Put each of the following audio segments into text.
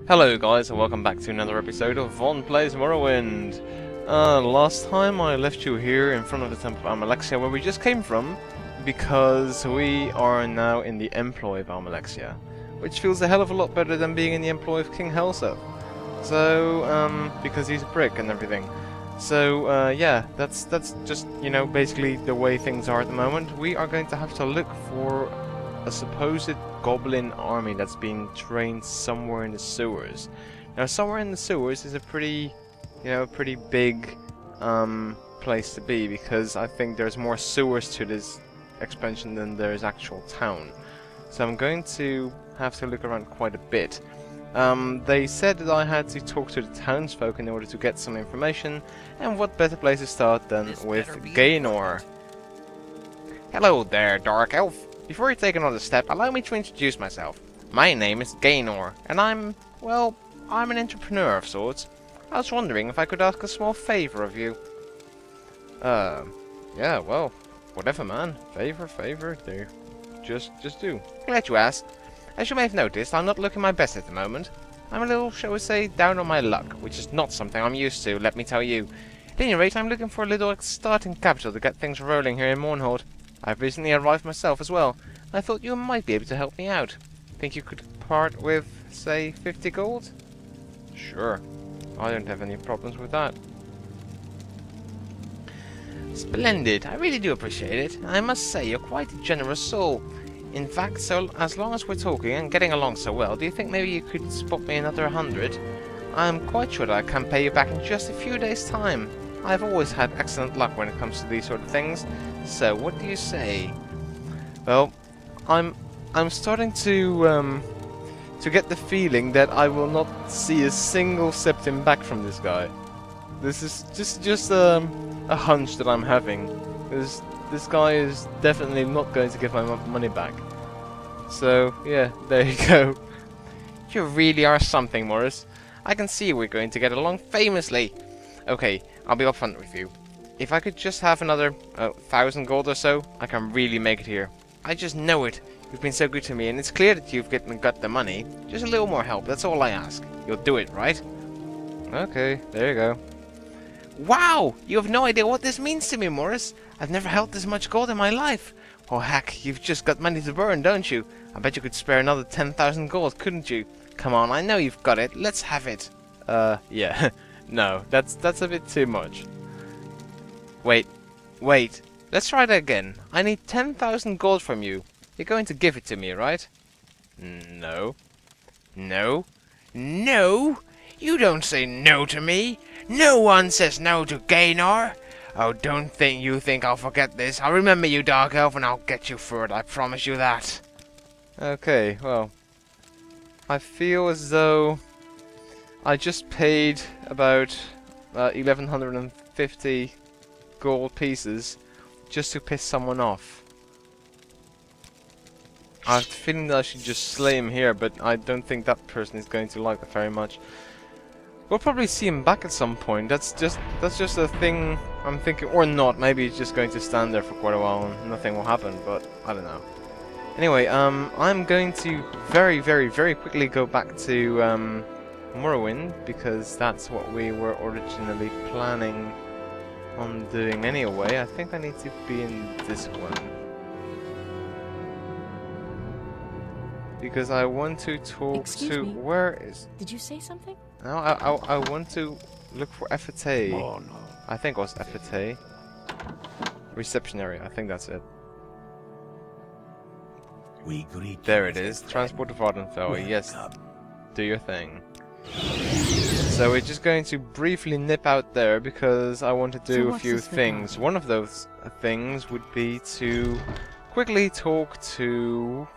Hello guys and welcome back to another episode of Von Plays Morrowind. Last time I left you here in front of the Temple of Almalexia where we just came from because we are now in the employ of Almalexia, which feels a hell of a lot better than being in the employ of King Helsa. So, because he's a prick and everything. So, yeah, that's just, you know, basically the way things are at the moment. We are going to have to look for a supposed goblin army that's being trained somewhere in the sewers. Now, somewhere in the sewers is a pretty, pretty big place to be, because I think there's more sewers to this expansion than there is actual town. So I'm going to have to look around quite a bit. They said that I had to talk to the townsfolk in order to get some information, and what better place to start than with Gaynor. Hello there, Dark Elf. Before you take another step, allow me to introduce myself. My name is Gaynor, and I'm an entrepreneur of sorts. I was wondering if I could ask a small favor of you. Yeah, well, whatever, man. Favor, do. Just do. Glad you asked. As you may have noticed, I'm not looking my best at the moment. I'm a little, shall we say, down on my luck, which is not something I'm used to, let me tell you. At any rate, I'm looking for a little starting capital to get things rolling here in Mournhold. I've recently arrived myself as well. I thought you might be able to help me out. Think you could part with, say, 50 gold? Sure. I don't have any problems with that. Splendid. I really do appreciate it. I must say, you're quite a generous soul. In fact, so as long as we're talking and getting along so well, do you think maybe you could spot me another 100? I'm quite sure that I can pay you back in just a few days' time. I've always had excellent luck when it comes to these sort of things. So, what do you say? Well, I'm starting to get the feeling that I will not see a single septim back from this guy. This is just a hunch that I'm having. This guy is definitely not going to give my money back. So, yeah, there you go. You really are something, Morris. I can see we're going to get along famously. Okay, I'll be upfront with you. If I could just have another 1,000 gold or so, I can really make it here. I just know it. You've been so good to me, and it's clear that you've got the money. Just a little more help, that's all I ask. You'll do it, right? Okay, there you go. Wow! You have no idea what this means to me, Morris. I've never held this much gold in my life. Oh heck, you've just got money to burn, don't you? I bet you could spare another 10,000 gold, couldn't you? Come on, I know you've got it. Let's have it. Yeah. No, that's a bit too much. Wait. Let's try that again. I need 10,000 gold from you. You're going to give it to me, right? No. No? No? You don't say no to me. No one says no to Gaynor. Oh, don't think you think I'll forget this. I'll remember you, Dark Elf, and I'll get you through it. I promise you that. Okay, well, I feel as though I just paid about 1,150 gold pieces just to piss someone off. I have the feeling that I should just slay him here, but I don't think that person is going to like that very much. We'll probably see him back at some point. That's just a thing I'm thinking, or not. Maybe he's just going to stand there for quite a while and nothing will happen. But I don't know. Anyway, I'm going to very quickly go back to Morrowind, because that's what we were originally planning on doing anyway. I think I need to be in this one, because I want to talk Excuse to... me? Where is... Did you say something? No, I want to look for Vvardenfel. Oh, no. I think it was Vvardenfel. Reception area, I think that's it. We greet There you it is. with Transport to Vvardenfel. welcome. Yes, do your thing. So we're just going to briefly nip out there because I want to do a what's few this things. regarding? One of those things would be to quickly talk to...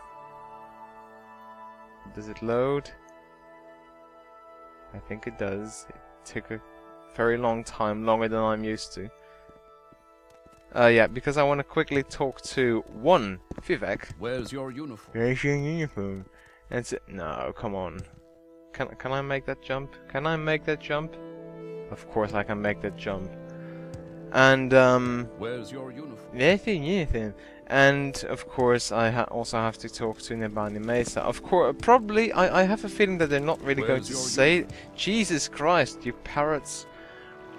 Does it load? I think it does. It took a very long time, longer than I'm used to. Yeah, because I want to quickly talk to one Vivec. Where's your uniform? Where's your uniform? And no, come on. Can I make that jump? Can I make that jump? Of course I can make that jump. And Where's your uniform? anything. And of course, I also have to talk to Nebani Mesa. Of course, probably I have a feeling that they're not really going to say. Jesus Christ, you parrots!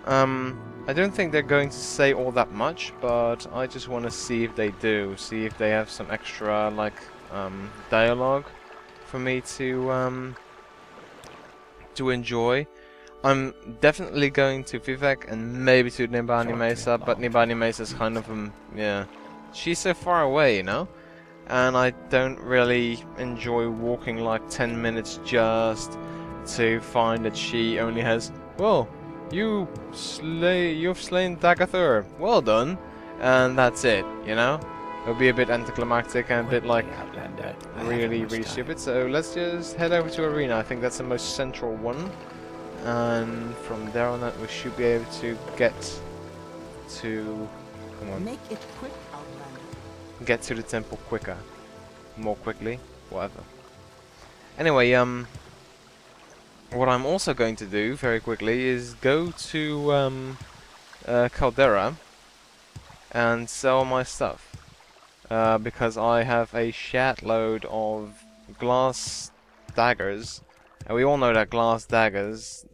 I don't think they're going to say all that much, but I just want to see if they do. See if they have some extra like dialogue for me to enjoy. I'm definitely going to Vivec and maybe to Nebani Mesa, but Nebani Mesa's kind of yeah. She's so far away, you know? And I don't really enjoy walking like 10 minutes just to find that she only has, well, you've slain Dagathur, well done, and that's it, you know? It'll be a bit anticlimactic and a bit like really stupid, so let's just head over to Arena. I think that's the most central one, and from there on out we should be able to get to, come on. Make it quick, Outlander. Get to the temple quicker. More quickly. Whatever. Anyway, what I'm also going to do, very quickly, is go to, Caldera and sell my stuff. Because I have a shat load of glass daggers. And we all know that glass daggers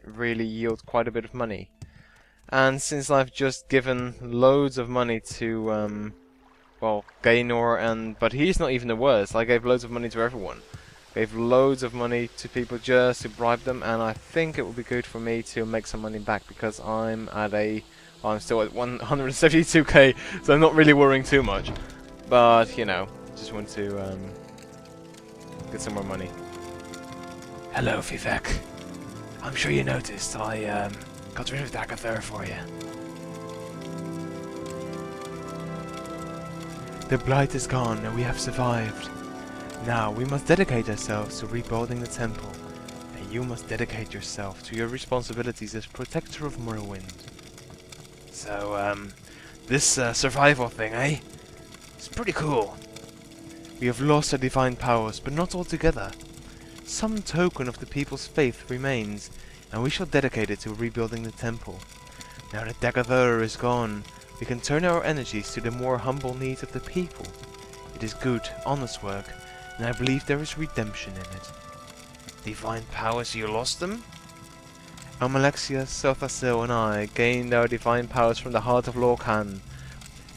really yield quite a bit of money. And since I've just given loads of money to, well, Gaynor, but he's not even the worst. I gave loads of money to everyone. Gave loads of money to people just to bribe them, and I think it would be good for me to make some money back because I'm still at 172k, so I'm not really worrying too much. But, you know, just want to get some more money. Hello, Vivec. I'm sure you noticed I got rid of Dagathur for you. The blight is gone and we have survived. Now we must dedicate ourselves to rebuilding the temple, and you must dedicate yourself to your responsibilities as protector of Morrowind. So, this survival thing, eh? It's pretty cool. We have lost our divine powers, but not altogether. Some token of the people's faith remains, and we shall dedicate it to rebuilding the temple. Now that Dagathur is gone, we can turn our energies to the more humble needs of the people. It is good, honest work, and I believe there is redemption in it. Divine powers, you lost them? Almalexia, Sothasil and I gained our divine powers from the heart of Lorcan,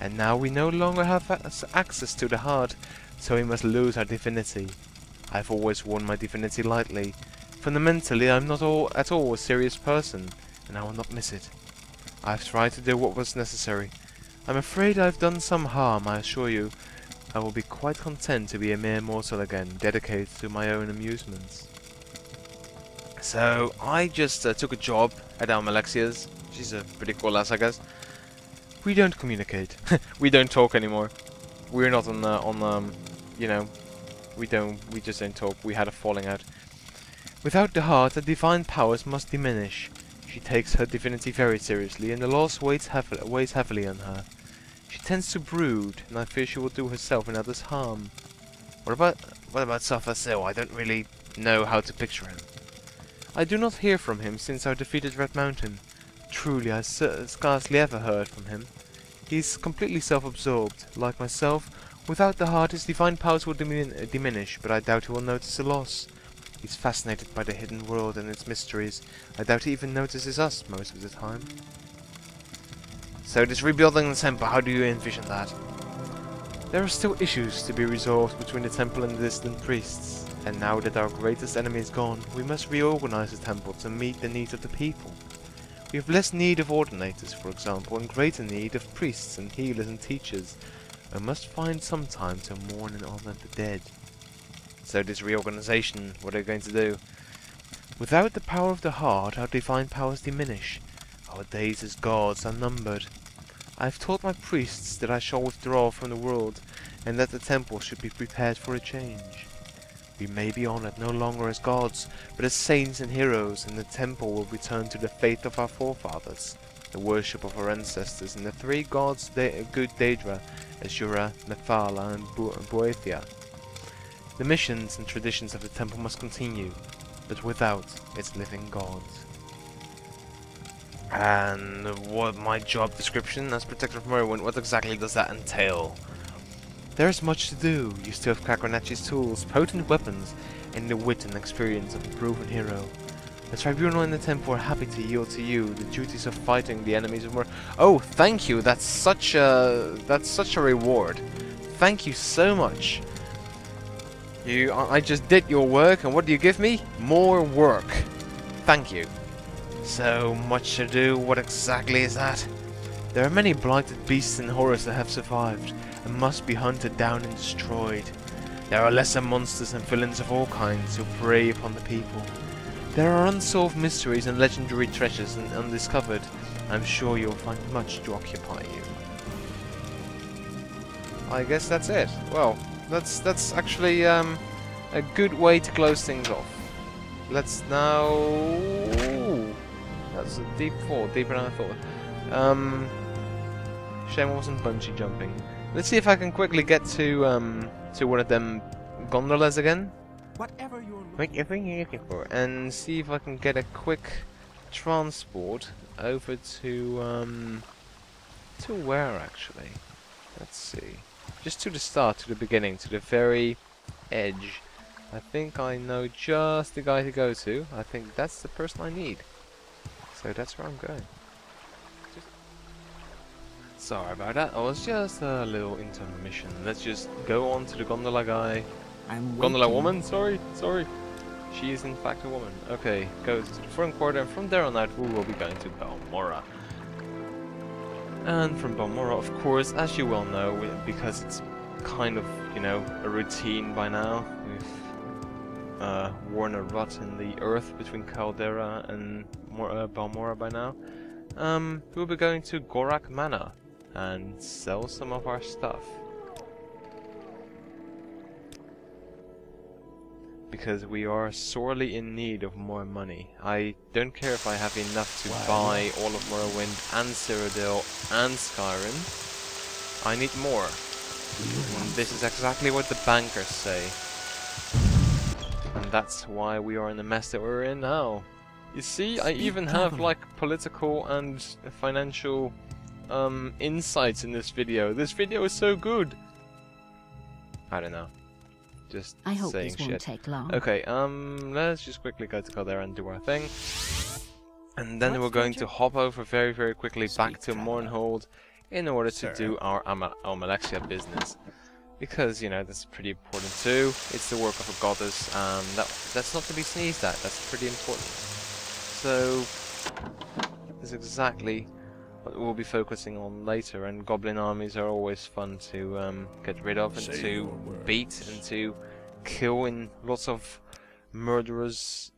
and now we no longer have access to the heart, so we must lose our divinity. I've always worn my divinity lightly. Fundamentally, I'm not at all a serious person, and I will not miss it. I've tried to do what was necessary. I'm afraid I've done some harm, I assure you. I will be quite content to be a mere mortal again, dedicated to my own amusements. So, I just took a job at Almalexia's. She's a pretty cool lass, I guess. We don't communicate. We don't talk anymore. We're not on you know, we just don't talk. We had a falling out. Without the heart, the divine powers must diminish. She takes her divinity very seriously, and the loss weighs heavily on her. She tends to brood, and I fear she will do herself and others harm. What about Sothasil? I don't really know how to picture him. I do not hear from him since our defeat at Red Mountain. Truly, I scarcely ever heard from him. He's completely self-absorbed. Like myself, without the heart his divine powers will diminish, but I doubt he will notice the loss. He's fascinated by the hidden world and its mysteries. I doubt he even notices us most of the time. So this rebuilding the temple, how do you envision that? There are still issues to be resolved between the temple and the distant priests. And now that our greatest enemy is gone, we must reorganize the temple to meet the needs of the people. We have less need of ordinators, for example, and greater need of priests and healers and teachers. We must find some time to mourn and honor the dead. So this reorganization, what are we going to do? Without the power of the heart, our divine powers diminish. Our days as gods are numbered. I have taught my priests that I shall withdraw from the world, and that the temple should be prepared for a change. We may be honored no longer as gods, but as saints and heroes, and the temple will return to the faith of our forefathers, the worship of our ancestors, and the three gods good Daedra, Azura, Nephala, and Boethia. The missions and traditions of the temple must continue, but without its living gods. And what my job description as Protector of Morrowind, what exactly does that entail? There's much to do. You still have Kakronetchi's tools, potent weapons, and the wit and experience of a proven hero. The Tribunal and the Temple are happy to yield to you the duties of fighting the enemies of Morrowind. Oh, thank you. That's such a reward. Thank you so much. I just did your work, and what do you give me? More work. Thank you. So much to do. What exactly is that? There are many blighted beasts and horrors that have survived and must be hunted down and destroyed. There are lesser monsters and villains of all kinds who prey upon the people. There are unsolved mysteries and legendary treasures undiscovered. I'm sure you'll find much to occupy you. I guess that's it. Well, that's actually a good way to close things off. Let's now... Ooh, that's a deep fall, deeper than I thought. Shame I wasn't bungee jumping. Let's see if I can quickly get to one of them gondolas again. Whatever you're looking for, and see if I can get a quick transport over to where actually? Let's see. Just to the start, to the beginning, to the very edge. I think I know just the guy to go to. I think that's the person I need. So that's where I'm going. Sorry about that. It was just a little intermission. Let's just go on to the gondola guy. Gondola woman, sorry. She is in fact a woman. Okay, goes to the front quarter, and from there on out we will be going to Balmora. And from Balmora, of course, as you well know, because it's kind of, you know, a routine by now, we've worn a rut in the earth between Caldera and Balmora by now. We'll be going to Gorak Manor and sell some of our stuff. Because we are sorely in need of more money. I don't care if I have enough to buy all of Morrowind and Cyrodiil and Skyrim. I need more. And this is exactly what the bankers say. And that's why we are in the mess that we're in now. You see, I even have like political and financial insights in this video. This video is so good. I don't know. Just I hope saying this won't shit. take long. Okay, let's just quickly go to Caldera and do our thing. And then we're going to hop over very, very quickly back to Mournhold in order to do our Almalexia business. Because, you know, that's pretty important too. It's the work of a goddess, and that's not to be sneezed at. That's pretty important. So, that's exactly what we'll be focusing on later, and goblin armies are always fun to get rid of and to beat and to kill in lots of murderous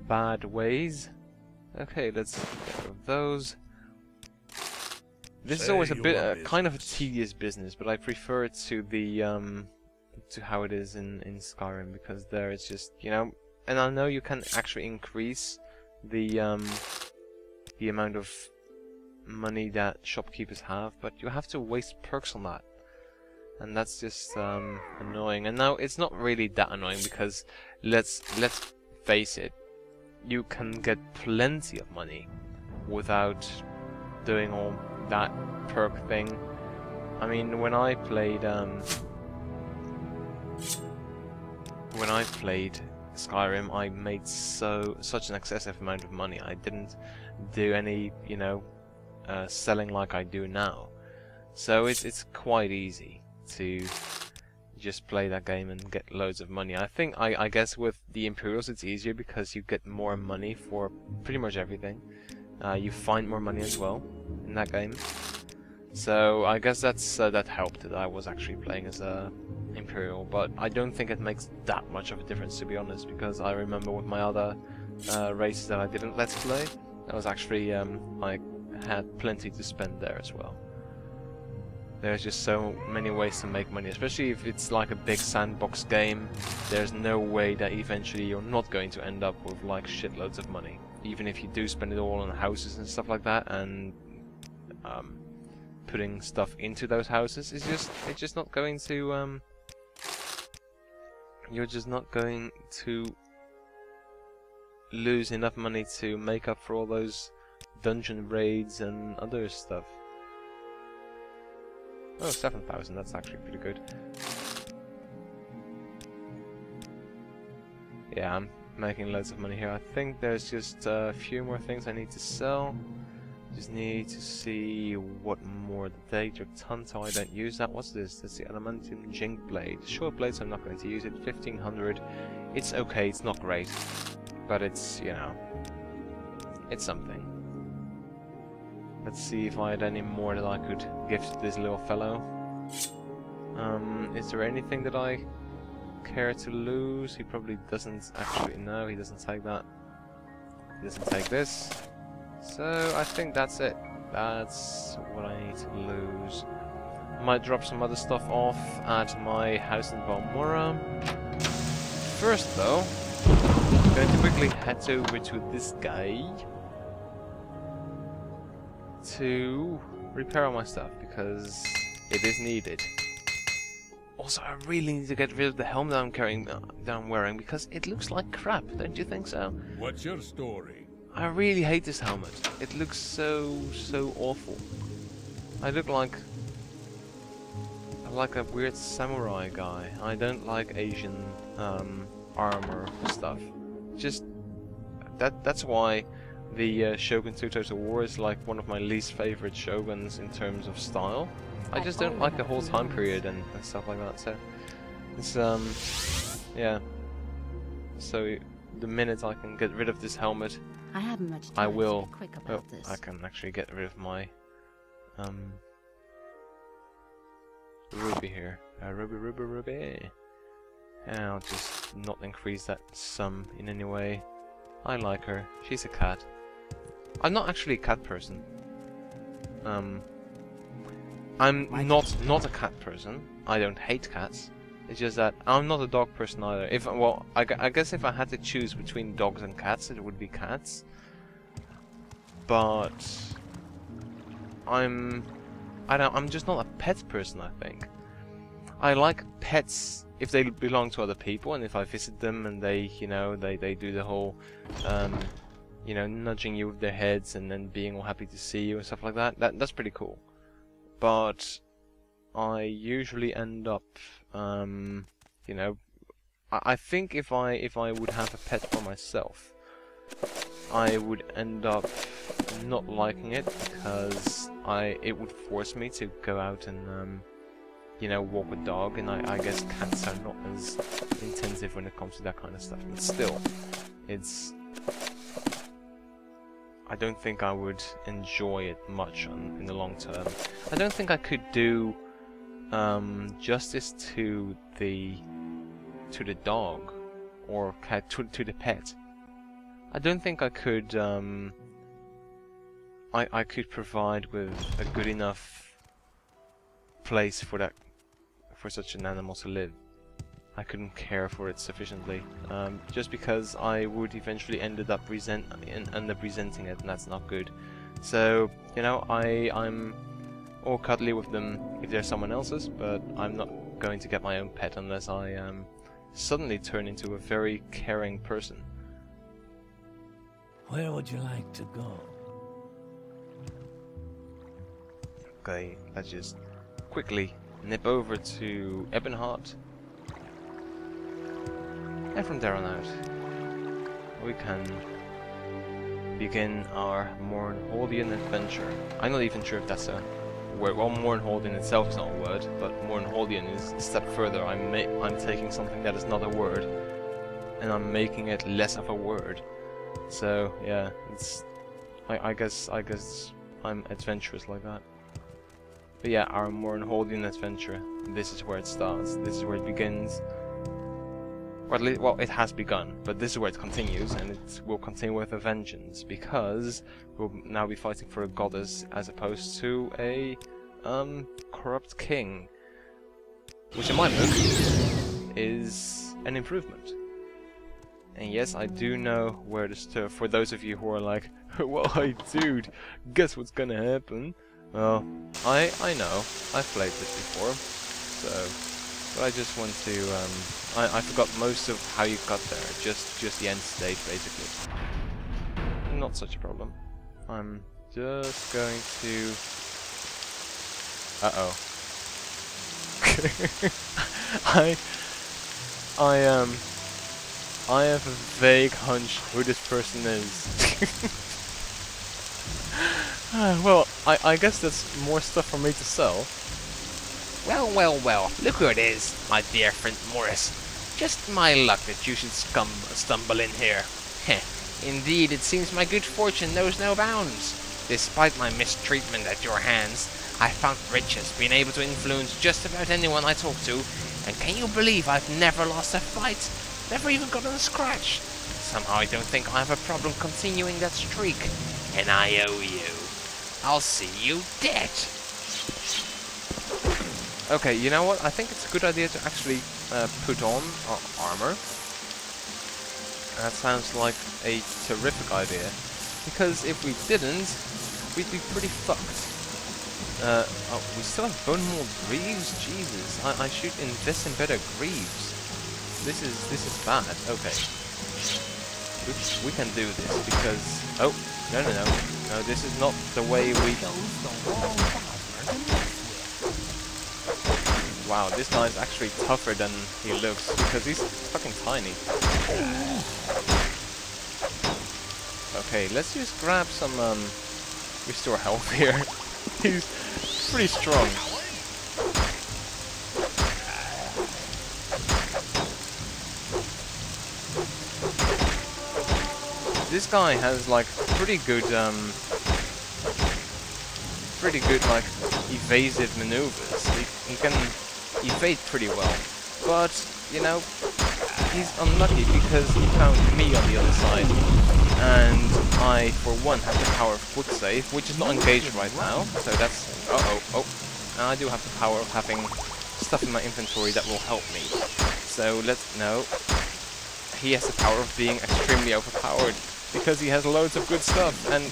bad ways. Okay, let's get rid of those. This is always a bit kind of a tedious business, but I prefer it to the to how it is in Skyrim, because there it's just, you know, and I know you can actually increase the amount of money that shopkeepers have, but you have to waste perks on that, and that's just annoying. And now it's not really that annoying, because let's face it, you can get plenty of money without doing all that perk thing. I mean, when I played Skyrim, I made such an excessive amount of money. I didn't do any, you know, selling like I do now. So it's quite easy to just play that game and get loads of money. I guess with the Imperials it's easier because you get more money for pretty much everything. You find more money as well in that game. So I guess that helped that I was actually playing as a Imperial, but I don't think it makes that much of a difference, to be honest, because I remember with my other races that I didn't let's play, that was actually I had plenty to spend there as well. There's just so many ways to make money, especially if it's like a big sandbox game. There's no way that eventually you're not going to end up with like shitloads of money, even if you do spend it all on houses and stuff like that, and putting stuff into those houses is it's just not going to you're just not going to lose enough money to make up for all those dungeon raids and other stuff. Oh, 7,000, that's actually pretty good. Yeah, I'm making loads of money here. I think there's just a few more things I need to sell. Just need to see what more the Daedric Tanto. I don't use that. What's this? That's the Adamantium Jink Blade. Short blades, I'm not going to use it. 1500. It's okay, it's not great. But it's, you know, it's something. Let's see if I had any more that I could give to this little fellow. Is there anything that I care to lose? He probably doesn't actually. No, he doesn't take that. He doesn't take this. So I think that's it. That's what I need to lose. Might drop some other stuff off at my house in Valmora. First though, I'm going to quickly head over to this guy to repair all my stuff because it is needed. Also, I really need to get rid of the helmet that I'm carrying, that I'm wearing, because it looks like crap. Don't you think so? What's your story? I really hate this helmet. It looks so awful. I look like a weird samurai guy. I don't like Asian armor stuff. Just that's why the Shogun 2 Total War is like one of my least favorite shoguns in terms of style. I just don't like the whole time period and stuff like that. So it's yeah. So the minute I can get rid of this helmet, I haven't much time I will. to be quick about this. I can actually get rid of my ruby here. Ruby. And I'll just not increase that sum in any way. I like her. She's a cat. I'm not actually a cat person. I'm not a cat person. I don't hate cats. It's just that I'm not a dog person either. I guess if I had to choose between dogs and cats, it would be cats. But I'm just not a pet person, I think. I like pets if they belong to other people, and if I visit them and they, you know, they do the whole, you know, nudging you with their heads and then being all happy to see you and stuff like that. That's pretty cool. But I usually end up, you know, I think if I would have a pet for myself, I would end up not liking it because it would force me to go out and you know, walk a dog, and I guess cats are not as intensive when it comes to that kind of stuff. But still, I don't think I would enjoy it much in the long term. I don't think I could do justice to the dog or cat to the pet. I don't think I could I could provide with a good enough place for such an animal to live. I couldn't care for it sufficiently, just because I would eventually end up resenting it, and that's not good. So, you know, I'm all cuddly with them if they're someone else's, but I'm not going to get my own pet unless I suddenly turn into a very caring person. Where would you like to go? Okay, let's just quickly nip over to Ebonheart. And from there on out, we can begin our Mornholdian adventure. I'm not even sure if that's a word. Well, Mornholdian itself is not a word, but Mornholdian is a step further. I'm taking something that is not a word, and I'm making it less of a word. So yeah, I guess I'm adventurous like that. But yeah, our Mornholdian adventure. This is where it starts. This is where it begins. Or at least, well, it has begun, but this is where it continues, and it will continue with a vengeance, because we'll now be fighting for a goddess as opposed to a corrupt king, which in my book is an improvement. And yes, I do know where to start. For those of you who are like, well, hey dude, guess what's gonna happen? Well, I know. I've played this before, so But I just want to, I forgot most of how you got there, just the end state, basically. Not such a problem. I'm just going to... Uh-oh. I have a vague hunch who this person is. Well, I guess that's more stuff for me to sell. Well, well, well, look who it is, my dear friend Morris. Just my luck that you should stumble in here. Heh, indeed, it seems my good fortune knows no bounds. Despite my mistreatment at your hands, I found riches, being able to influence just about anyone I talk to, and can you believe I've never lost a fight? Never even gotten a scratch. Somehow I don't think I have a problem continuing that streak, and I owe you. I'll see you dead. Okay, you know what? I think it's a good idea to actually put on our armor. That sounds like a terrific idea. Because if we didn't, we'd be pretty fucked. Oh, we still have bone mold greaves? Jesus, I should invest in better greaves. This is bad. Okay. Oops, we can do this because... Oh, no. No, this is not the way we... Wow, this guy is actually tougher than he looks because he's fucking tiny. Okay, let's just grab some restore health here. He's pretty strong. This guy has like pretty good like evasive maneuvers. He can evade pretty well, but you know, he's unlucky because he found me on the other side, and I for one have the power of quick save, which is not engaged right now, so that's and I do have the power of having stuff in my inventory that will help me. So he has the power of being extremely overpowered because he has loads of good stuff, and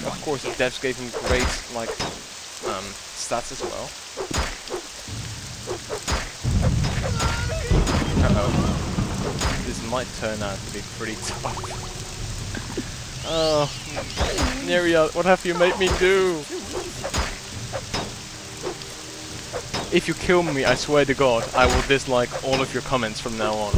of course the devs gave him great like stats as well. This might turn out to be pretty tough. Oh, Neria, what have you made me do? If you kill me, I swear to God, I will dislike all of your comments from now on.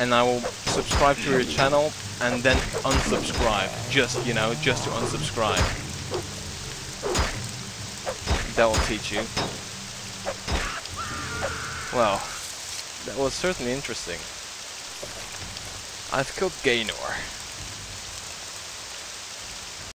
And I will subscribe to your channel and then unsubscribe. Just to unsubscribe. That will teach you. Well, that was certainly interesting. I've killed Gaynor.